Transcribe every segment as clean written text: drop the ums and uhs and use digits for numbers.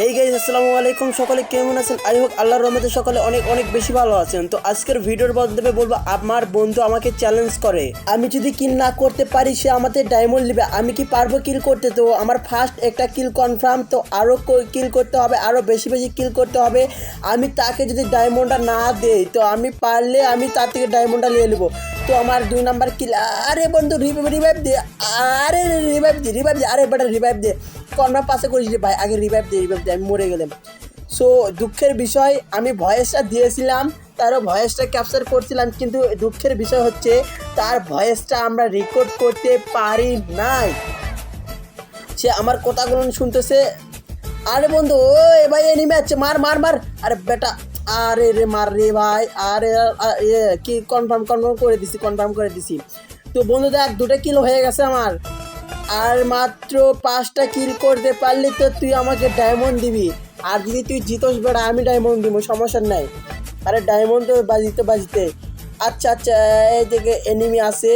Hey guys, আসসালামু আলাইকুম। সকলে কেমন আছেন? আই হোপ আল্লাহর রহমতে সকলে অনেক অনেক বেশি ভালো আছেন। তো আজকের ভিডিওর মাধ্যমে বলবো, আমার বন্ধু আমাকে চ্যালেঞ্জ করে, আমি যদি কিল না করতে পারি সে আমাদের ডায়মন্ড নেবে। আমি কি পারবো কিল করতে? তো আমার ফার্স্ট একটা কিল কনফার্ম, তো আরও কিল করতে হবে, আরও বেশি বেশি কিল করতে হবে। আমি তাকে যদি ডায়মন্ডটা না দেই, তো আমি পারলে আমি তার থেকে ডায়মন্ডটা নিয়ে নেবো। তো আমার 2 নাম্বার কিল। আরে বন্ধু রিভাইভ দে, আরে রিভাইভ দে, আরে বেটা রিভাইভ দে। কর্নার পাশে করিস রে ভাই, আগে রিভাইভ দে, আমি মরে গেলাম। সো দুঃখের বিষয়, আমি ভয়েসটা দিয়েছিলাম, তারও ভয়েসটা ক্যাপচার করছিলাম, কিন্তু দুঃখের বিষয় হচ্ছে তার ভয়েসটা আমরা রেকর্ড করতে পারি নাই। সে আমার কথাগুলো শুনতেছে। আরে বন্ধু, ও ভাই এনিমে আছে, মার মার মার। আরে বেটা, আরে রে মার রে ভাই। আরে কি কনফার্ম করে দিছি। তো বন্ধু দেখ, 2টা কিল হয়ে গেছে আমার। আর মাত্র 5টা কিল করতে পারলি তো তুই আমাকে ডায়মন্ড দিবি। আর যদি তুই জিতোস বেড়া, আমি ডায়মন্ড দিব, সমস্যা নাই। আরে ডায়মন্ড তো বাজিতে। আচ্ছা আচ্ছা, এই দিকে এনিমি আছে।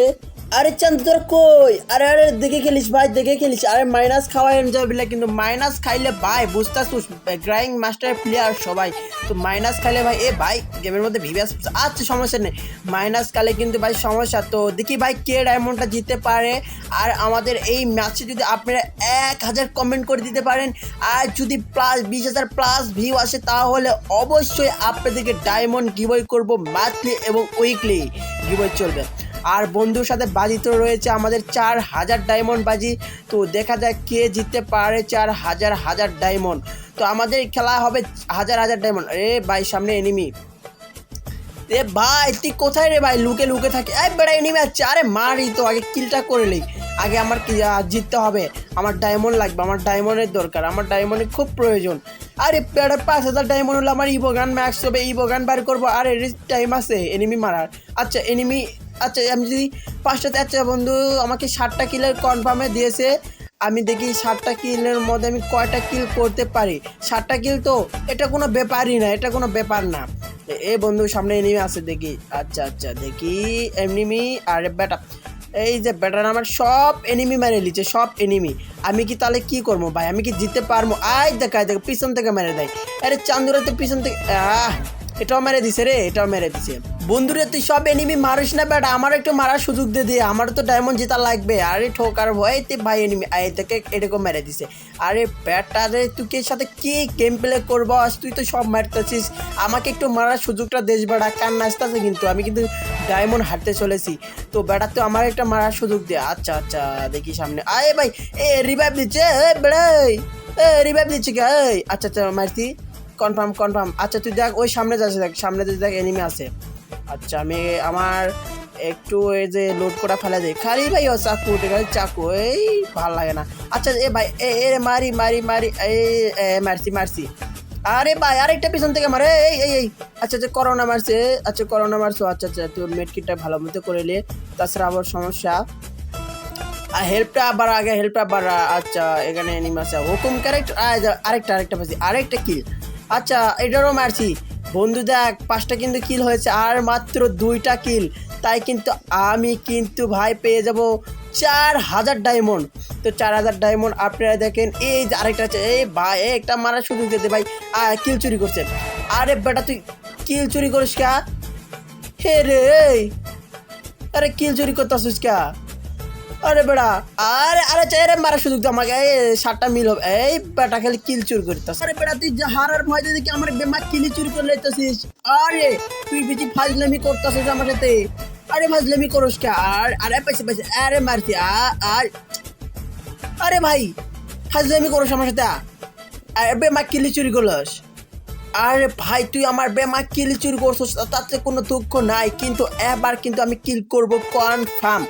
আরে চাঁদ তোর কই? আরে আরে দেখে খেলিস ভাই, দেখে খেলিস। আরে মাইনাস খাওয়াই যাবে, কিন্তু মাইনাস খাইলে ভাই বুঝতেছিস, গ্রাইং মাস্টার প্লেয়ার সবাই তো মাইনাস খাইলে ভাই, এ ভাই গেমের মধ্যে ভিভিয়াস। আচ্ছা সমস্যা নেই, মাইনাস খাইলে কিন্তু ভাই সমস্যা। তো দেখি ভাই কে ডায়মন্ডটা জিততে পারে। আর আমাদের এই ম্যাচে যদি আপনারা 1000 কমেন্ট করে দিতে পারেন, আর যদি প্লাস 20,000 প্লাস ভিউ আসে, তাহলে অবশ্যই আপনাদেরকে ডায়মন্ড গিভওয়ে করব। মান্থলি এবং উইকলি গিভওয়ে চলবে। আর বন্ধুর সাথে বাজি তো রয়েছে আমাদের 4000 ডায়মন্ড বাজি। তো দেখা যাক কে জিততে পারে 4000 ডায়মন্ড। তো আমাদের খেলা হবে 1000 ডায়মন্ড। এ ভাই সামনে এনিমি। এ ভাই তুই কোথায় রে ভাই? লুকে থাকে। এই বেড়া এনিমি আছে। আরে মারি তো, আগে কিলটা করে নেই। আগে আমার জিততে হবে, আমার ডায়মন্ড লাগবে, আমার ডায়মন্ডের দরকার, আমার ডায়মন্ডের খুব প্রয়োজন। আরে বেড়া 5000 ডায়মন্ড হলে আমার ইভোগান ম্যাক্স হবে, ইভোগান বার করবো। আর এর টাইম আছে এনিমি মারার। আচ্ছা এনিমি, আচ্ছা আমি যদি 5টাতে, আচ্ছা বন্ধু আমাকে 60টা কিলের কনফার্মে দিয়েছে। আমি দেখি 60টা কিলের মধ্যে আমি কয়টা কিল করতে পারি। 60টা কিল তো এটা কোনো ব্যাপারই না, এটা কোনো ব্যাপার না। এ বন্ধু সামনে এনিমি আছে দেখি। আচ্ছা আচ্ছা দেখি এনিমি। আরে বেটা, এই যে বেটার আমার সব এনিমি মেরে নিচ্ছে, সব এনিমি। আমি কি তাহলে কি করবো ভাই? আমি কি জিততে পারবো? দেখায় দেখ, পিছন থেকে মেরে দেয়। আরে চান্দুরাতে পিছন থেকে এটাও মেরে দিছে রে, এটাও মেরে দিছে। বন্ধুরে তুই সব এনিমি মারিস না বেটা, আমার একটু মারার সুযোগ দিয়ে আমার তো ডায়মন্ড জেতা লাগবে। আরে ঠোকার ভয়তে ভাই এনিমি থেকে এরকম মেরে দিছে। আরে বেটা রে, তুই কে সাথে কি গেম প্লে করবো? তুই তো সব মারতেছিস, আমাকে একটু মারার সুযোগটা দেশ বেটা। কান নাচতেছে, কিন্তু আমি কিন্তু ডায়মন্ড হারতে চলেছি। তো বেটা তুই আমার একটা মারার সুযোগ দে। আচ্ছা আচ্ছা দেখি সামনে। আরে ভাই এ রিভাইভ দিচ্ছে, বেড়াই রিভাইভ দিচ্ছে কে? আচ্ছা আচ্ছা মারছি, কনফার্ম। আচ্ছা তুই দেখ ওই সামনে যাচ্ছে, দেখ সামনে দেখ এনিমি আছে। আচ্ছা আমি আমার একটু এই যে লোড করা ফেলা যায় খালি ভাই। ও চাকু উঠে গেছে, চাকু এই ভাল লাগে না। আচ্ছা এ ভাই এ মারি এই মারছি। আরে ভাই আরেকটা পিছন থেকে মারে, এই আচ্ছা আচ্ছা করোনা মারছে। আচ্ছা করোনা মারছো, আচ্ছা আচ্ছা তোর মেডকিটটা ভালো মতো করে নে, তাছাড়া আবার সমস্যা। আর হেল্পটা আবার। আচ্ছা এখানে এনিমি আছে, হুকুম ক্যারেক্টার। আরেকটা পাচ্ছি, আরেকটা কিল। আচ্ছা এটারও মারছি। বন্ধু দেখ 5টা কিন্তু কিল হয়েছে, আর মাত্র 2টা কিল। তাই কিন্তু আমি কিন্তু ভাই পেয়ে যাব 4000 ডায়মন্ড। তো 4000 ডায়মন্ড আপনারা দেখেন। এই যে আরেকটা আছে, এই ভাই একটা মারার সুযোগ দিতে ভাই। কিল চুরি করছে। আরে বেটা তুই কিল চুরি করিস কা? হে রে, আরে কিল চুরি করতেছিস কা? আরে বেড়া, আরে চাইরে মারা সুযোগ তো আমাকে। এই 7টা মিল হবে। এই বেটা খালি কিল চুরি করতেছ। আরে বেটা তুই হারার ভয় দেখি আমার বেমা কিল চুরি করে লইতেছিস। আরে তুই বেশি ফাজলামি করতেছিস আমার সাথে। আরে ফাজলামি করস কে? আরে পাইছে। আরে মারছি। আরে ভাই ফাজলামি করস আমার সাথে। আরে বেমা কিল চুরি করলস। আরে ভাই তুই আমার বেমা কিল চুরি করছিস, তাতে কোনো দুঃখ নাই, কিন্তু এবার কিন্তু আমি কিল করব কনফার্ম।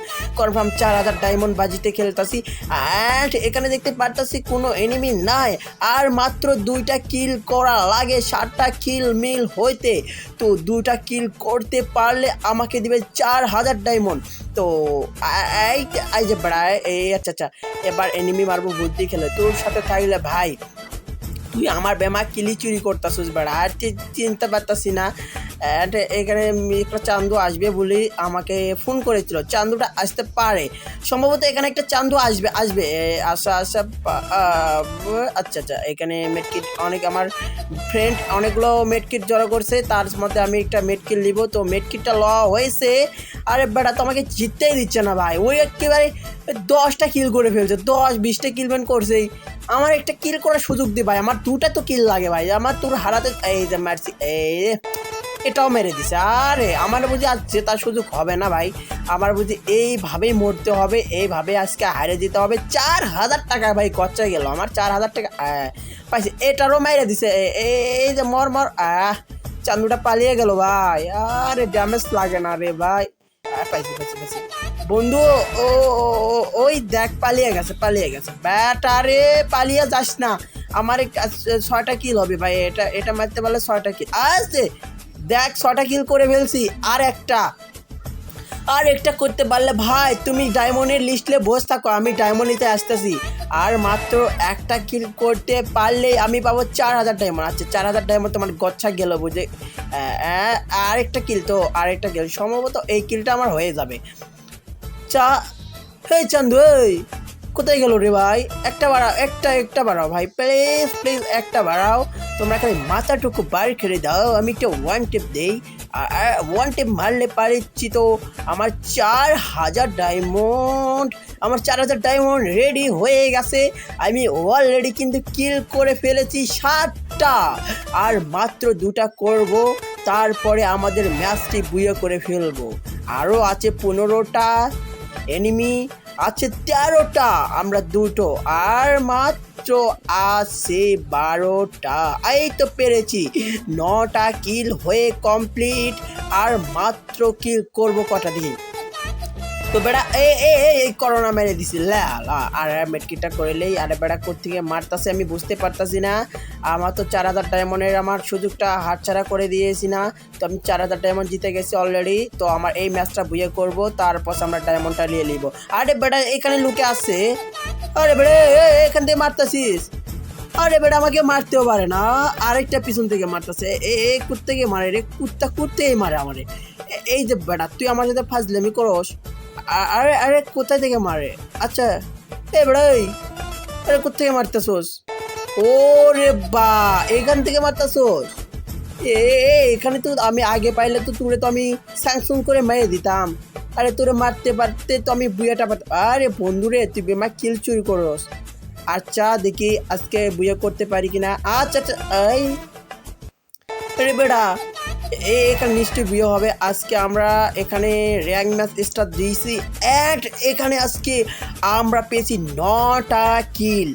4000 ডায়মন্ড বাজিতে খেলতেছি। অ্যান্ড এখানে দেখতে পারতাছি কোনো এনিমি নাই। আর মাত্র 2টা কিল করা লাগে 7টা কিল মিল হইতে। তো 2টা কিল করতে পারলে আমাকে দিবে 4000 ডায়মন্ড। তো এই যে বেড়ায় এই। আচ্ছা এবার এনিমি মারবো বুদ্ধি খেলে। তোর সাথে থাকলে ভাই তুই আমার বেমা কিলি চুরি করতেছিস বেড়া, আর চিনতে পারতাছি না। অ্যান্ড এখানে একটা চান্দু আসবে বলে আমাকে ফোন করেছিল। চান্দুটা আসতে পারে সম্ভবত, এখানে একটা চান্দু আসবে আচ্ছা, আচ্ছা, এখানে মেডকিট অনেক, আমার ফ্রেন্ড অনেকগুলো মেডকিট জড়ো করছে, তার মধ্যে আমি একটা মেডকিট নিব। তো মেডকিটটা লওয়া হয়েছে। আরে বেটা তো আমাকে জিততেই দিচ্ছে না ভাই, ওই একেবারে 10টা কিল করে ফেলছে, 10-20টা কিল ম্যান করছেই। আমার একটা কিল করার সুযোগ দি ভাই, আমার 2টা তো কিল লাগে ভাই, আমার তোর হারাতে। এই যে মারছি, এই এটাও মেরে দিছে। আরে আমার বুঝি আজ জেতার সুযোগ হবে না ভাই, আমার বুঝি এইভাবেই মরতে হবে, এইভাবে আজকে হারিয়ে দিতে হবে। 4000 টাকা ভাই খরচা গেল আমার, 4000 টাকা পাইছি। এটারও মেরে দিছে, এই যে মর মর। চান্দুটা পালিয়ে গেল ভাই, আরে ড্যামেজ লাগে না রে ভাই। পাইছি বন্ধু। ও ওই দেখ পালিয়ে গেছে ব্যাটা রে, পালিয়ে যাস না। আমার 6টা কিল হবে ভাই, এটা মারতে পারলে 6টা কিল আসছে। দেখ 6টা কিল করে ফেলছি, আর একটা করতে পারলে ভাই তুমি ডায়মন্ডের লিস্টে বসে থাকো, আমি ডায়মন্ড নিতে আসতেছি। আর মাত্র একটা কিল করতে পারলেই আমি পাবো 4000 ডায়মন্ড। আচ্ছা 4000 ডায়মন্ড তোমার গচ্ছা গেল বুঝে। আরেকটা কিল সম্ভবত এই কিলটা আমার হয়ে যাবে। হেই চান্দু, এই কোথায় গেল রে ভাই? একটা বাড়াও ভাই, প্লিজ একটা বাড়াও। তোমরা খালি মাথাটুকু বাড়ি খেলে দাও, আমি একটা ওয়ান টেপ দেই। আর ওয়ান টেপ মারলে পারিছি তো আমার 4000 ডায়মন্ড, রেডি হয়ে গেছে। আমি অলরেডি কিন্তু কিল করে ফেলেছি 7টা, আর মাত্র 2টা করব, তারপরে আমাদের ম্যাচটি বুয়ে করে ফেলবো। আরও আছে 15টা এনিমি, আছে 13টা, আমরা 2টো, আর মাত্র আছে 12টা। এই তো পেরেছি, 9টা কিল হয়ে কমপ্লিট। আর মাত্র কিল করব কটা দিন। তো বেড়া এই করোনা মেরে দিছি আর মেটকিটটা করলেই। আরে বেড়া কোত্থেকে মারতাছে আমি বুঝতে পারতাছি না। আমার তো 4000 ডায়মন্ডের আমার সুযোগটা হাতছাড়া করে দিয়েছি না। তো আমি 4000 ডায়মন্ড জিতে গেছি অলরেডি। তো আমার এই ম্যাচটা বুয়ে করব, তারপর আমরা ডায়মন্ডটা নিয়ে নিব। আরে বেড়া এখানে লুকে আছে, আরে বেড়া এখান থেকে মারতাছিস। আরে বেটা আমাকে মারতেও পারে না, আরেকটা পিছন থেকে মারতেছে। এই কুত্তাকে মারে রে, কুত্তেই মারে আমারে। এই যে বেটা তুই আমার সাথে ফাজলামি করস। আরে কোথায় থেকে মারে? আচ্ছা বেটা, আরে কোথেকে মারতেছোস? ও রে বা, এখান থেকে মারতেছোস? এখানে তো আমি আগে পাইলে তো তোরে তো আমি স্যাংশন করে মেরে দিতাম। আরে তোরে মারতে পারতে তো আমি বুয়াটা পারতাম। আরে বন্ধুরে তুই বেমা কিল চুরি করস। আচ্ছা দেখি আজকে বুয়া করতে পারি কিনা। আচ্ছা এই আরে বেড়া এখানে নিশ্চয়ই বিয়ে হবে। আজকে আমরা এখানে র্যাঙ্ক ম্যাচ স্টার্ট দিয়েছি, অ্যান্ড এখানে আজকে আমরা পেয়েছি 9টা কিল।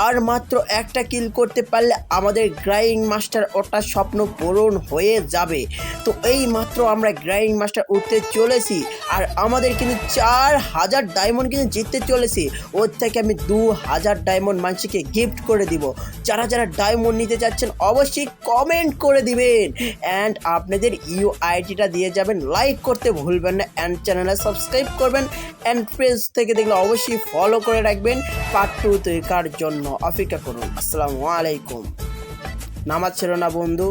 আর মাত্র একটা কিল করতে পারলে আমাদের গ্রাইং মাস্টার ওটা স্বপ্ন পূরণ হয়ে যাবে। তো এই মাত্র আমরা গ্রাইং মাস্টার উঠতে চলেছি, আর আমাদের কিন্তু 4000 ডায়মন্ড কিন্তু জিততে চলেছি। ওর থেকে আমি 2000 ডায়মন্ড মানুষকে গিফট করে দিব। যারা ডায়মন্ড নিতে চাচ্ছেন অবশ্যই কমেন্ট করে দিবেন, অ্যান্ড আপনাদের ইউআইডিটা দিয়ে যাবেন। লাইক করতে ভুলবেন না, অ্যান্ড চ্যানেলে সাবস্ক্রাইব করবেন, অ্যান্ড পেজ থেকে দেখলে অবশ্যই ফলো করে রাখবেন। পার্ট 2 তৈরির জন্য অপেক্ষা করুন। আসসালামু আলাইকুম। নামাজ ছিল না বন্ধু।